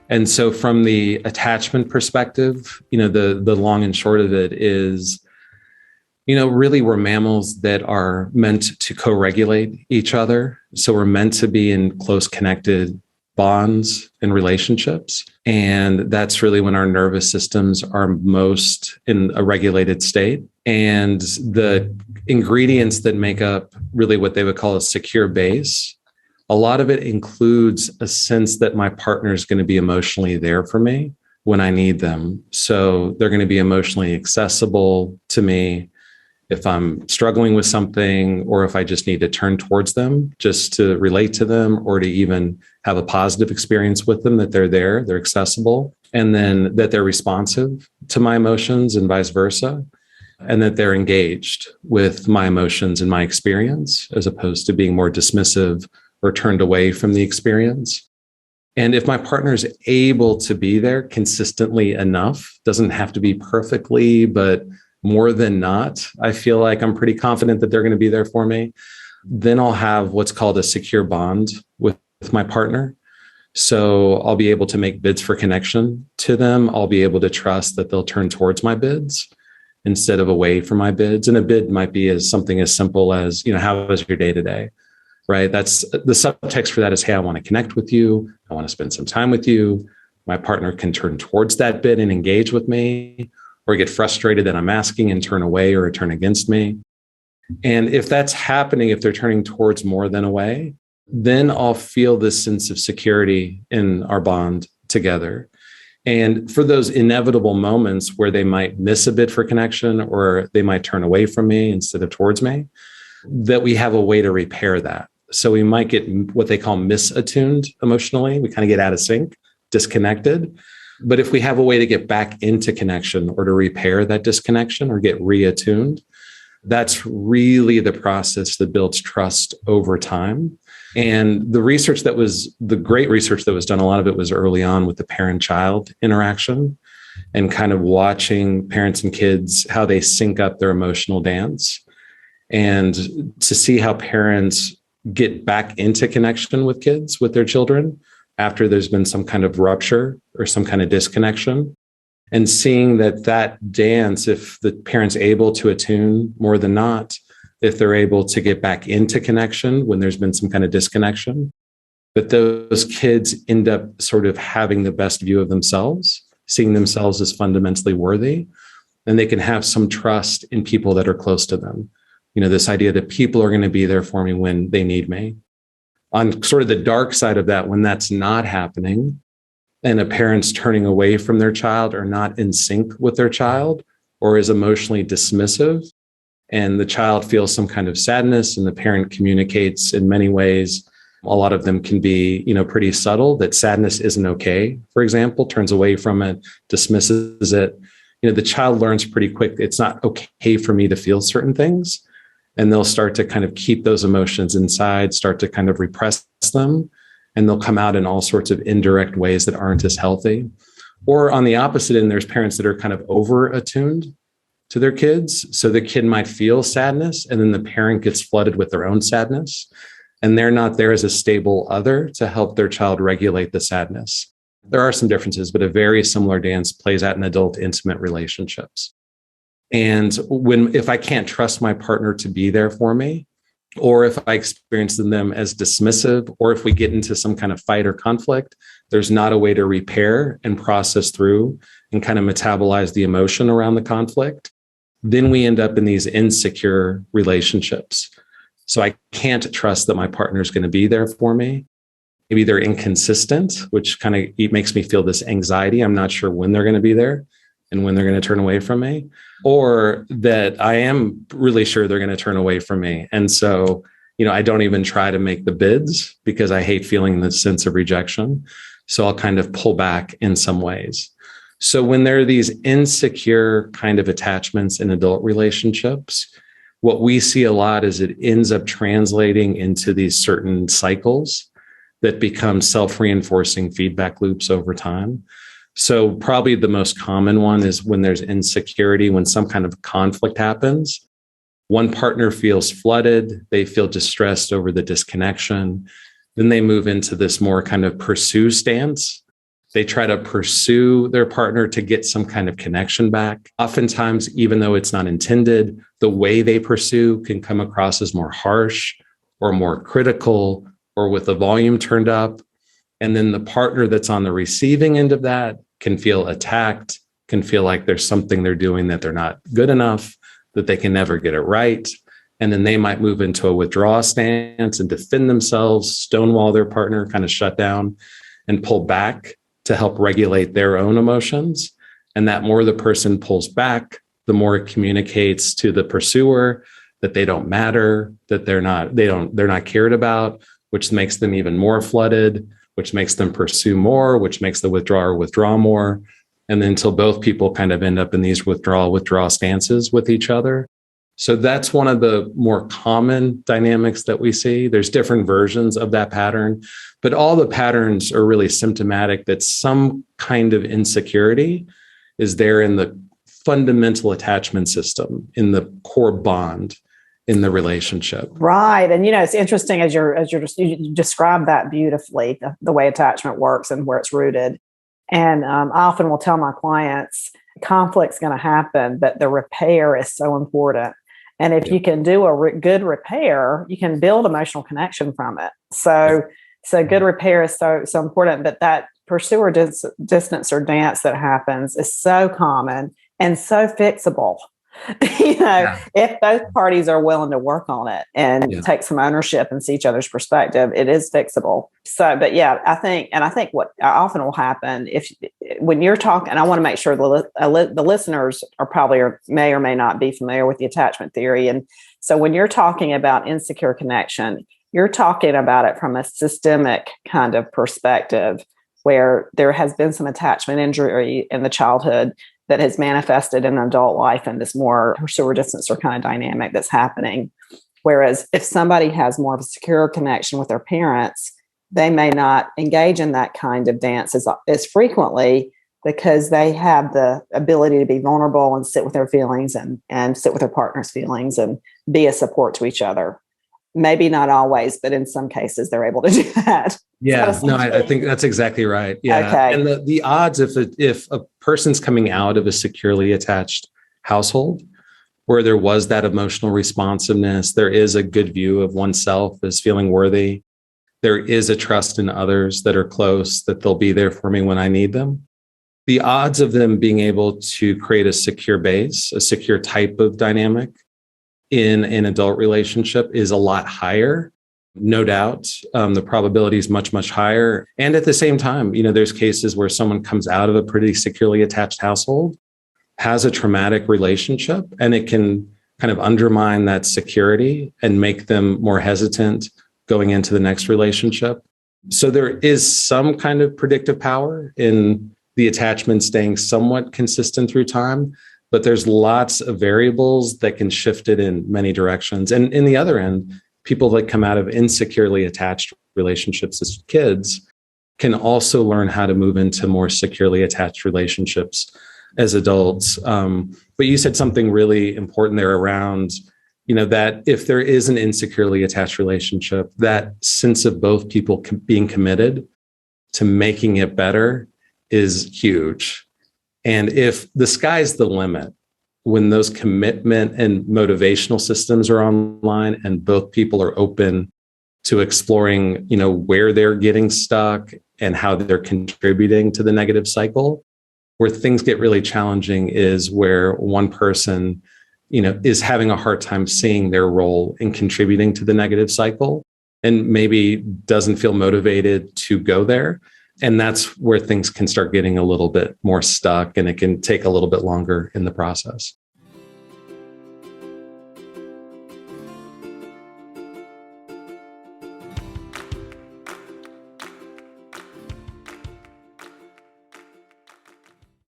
And so from the attachment perspective, the long and short of it is, really we're mammals that are meant to co-regulate each other. So we're meant to be in close connected bonds and relationships. And that's really when our nervous systems are most in a regulated state. And the ingredients that make up really what they would call a secure base, a lot of it includes a sense that my partner is going to be emotionally there for me when I need them. So they're going to be emotionally accessible to me if I'm struggling with something, or if I just need to turn towards them just to relate to them, or to even have a positive experience with them, that they're there, they're accessible, and then that they're responsive to my emotions and vice versa, and that they're engaged with my emotions and my experience, as opposed to being more dismissive or turned away from the experience. And if my partner is able to be there consistently enough, doesn't have to be perfectly, but more than not, I feel like I'm pretty confident that they're going to be there for me, then I'll have what's called a secure bond with my partner. So I'll be able to make bids for connection to them. I'll be able to trust that they'll turn towards my bids instead of away from my bids. And a bid might be as something as simple as, how was your day today? Right? That's the subtext for that is, hey, I want to connect with you. I want to spend some time with you. My partner can turn towards that bid and engage with me, or get frustrated that I'm asking and turn away or turn against me. And if that's happening, if they're turning towards more than away, then I'll feel this sense of security in our bond together. And for those inevitable moments where they might miss a bid for connection, or they might turn away from me instead of towards me, that we have a way to repair that. So we might get what they call misattuned emotionally. We kind of get out of sync, disconnected. But if we have a way to get back into connection, or to repair that disconnection, or get reattuned, that's really the process that builds trust over time. And the great research that was done, a lot of it was early on with the parent-child interaction, and kind of watching parents and kids, how they sync up their emotional dance, and to see how parents get back into connection with kids, with their children, after there's been some kind of rupture or some kind of disconnection, and seeing that dance, if the parent's able to attune more than not, if they're able to get back into connection when there's been some kind of disconnection, that those kids end up sort of having the best view of themselves, seeing themselves as fundamentally worthy, and they can have some trust in people that are close to them. This idea that people are going to be there for me when they need me. On sort of the dark side of that, when that's not happening, and a parent's turning away from their child, or not in sync with their child, or is emotionally dismissive, and the child feels some kind of sadness, and the parent communicates in many ways. A lot of them can be, pretty subtle, that sadness isn't okay, for example, turns away from it, dismisses it. The child learns pretty quick, it's not okay for me to feel certain things. And they'll start to kind of keep those emotions inside, start to kind of repress them, and they'll come out in all sorts of indirect ways that aren't as healthy. Or on the opposite end, there's parents that are kind of over-attuned to their kids. So the kid might feel sadness, and then the parent gets flooded with their own sadness, and they're not there as a stable other to help their child regulate the sadness. There are some differences, but a very similar dance plays out in adult intimate relationships. And if I can't trust my partner to be there for me, or if I experience them as dismissive, or if we get into some kind of fight or conflict, there's not a way to repair and process through and kind of metabolize the emotion around the conflict, then we end up in these insecure relationships. So I can't trust that my partner is going to be there for me. Maybe they're inconsistent, which kind of makes me feel this anxiety. I'm not sure when they're going to be there and when they're going to turn away from me, or that I am really sure they're going to turn away from me. And so, I don't even try to make the bids because I hate feeling the sense of rejection. So I'll kind of pull back in some ways. So when there are these insecure kind of attachments in adult relationships, what we see a lot is it ends up translating into these certain cycles that become self-reinforcing feedback loops over time. So probably the most common one is when there's insecurity, when some kind of conflict happens, one partner feels flooded, they feel distressed over the disconnection. Then they move into this more kind of pursue stance. They try to pursue their partner to get some kind of connection back. Oftentimes, even though it's not intended, the way they pursue can come across as more harsh or more critical or with the volume turned up. And then the partner that's on the receiving end of that can feel attacked, can feel like there's something they're doing that they're not good enough, that they can never get it right. And then they might move into a withdrawal stance and defend themselves, stonewall their partner, kind of shut down and pull back to help regulate their own emotions. And that more the person pulls back, the more it communicates to the pursuer that they don't matter, that they're not cared about, which makes them even more flooded, which makes them pursue more, which makes the withdrawer withdraw more. And then until both people kind of end up in these withdrawal stances with each other. So that's one of the more common dynamics that we see. There's different versions of that pattern, but all the patterns are really symptomatic that some kind of insecurity is there in the fundamental attachment system, in the core bond in the relationship. Right. And, it's interesting you described that beautifully, the way attachment works and where it's rooted. And I often will tell my clients, conflict's going to happen, but the repair is so important. And if you can do a good repair, you can build emotional connection from it. So good repair is so important. But that pursuer distance or dance that happens is so common and so fixable. If both parties are willing to work on it and take some ownership and see each other's perspective, it is fixable. So, but I think what often will happen when you're talking, and I want to make sure the listeners are probably or may not be familiar with the attachment theory. And so when you're talking about insecure connection, you're talking about it from a systemic kind of perspective where there has been some attachment injury in the childhood that has manifested in adult life and this more pursuer distance or kind of dynamic that's happening. Whereas if somebody has more of a secure connection with their parents, they may not engage in that kind of dance as frequently because they have the ability to be vulnerable and sit with their feelings and sit with their partner's feelings and be a support to each other. Maybe not always, but in some cases they're able to do that. Yeah, no, I think that's exactly right. Yeah. Okay. And the odds if a person's coming out of a securely attached household where there was that emotional responsiveness, there is a good view of oneself as feeling worthy, there is a trust in others that are close, that they'll be there for me when I need them. The odds of them being able to create a secure base, a secure type of dynamic in an adult relationship is a lot higher. No doubt. The probability is much, much higher. And at the same time, there's cases where someone comes out of a pretty securely attached household, has a traumatic relationship, and it can kind of undermine that security and make them more hesitant going into the next relationship. So there is some kind of predictive power in the attachment staying somewhat consistent through time, but there's lots of variables that can shift it in many directions. And in the other end, people that come out of insecurely attached relationships as kids can also learn how to move into more securely attached relationships as adults. But you said something really important there around, that if there is an insecurely attached relationship, that sense of both people being committed to making it better is huge. And if the sky's the limit, when those commitment and motivational systems are online and both people are open to exploring, where they're getting stuck and how they're contributing to the negative cycle, where things get really challenging is where one person, is having a hard time seeing their role in contributing to the negative cycle and maybe doesn't feel motivated to go there. And that's where things can start getting a little bit more stuck and it can take a little bit longer in the process.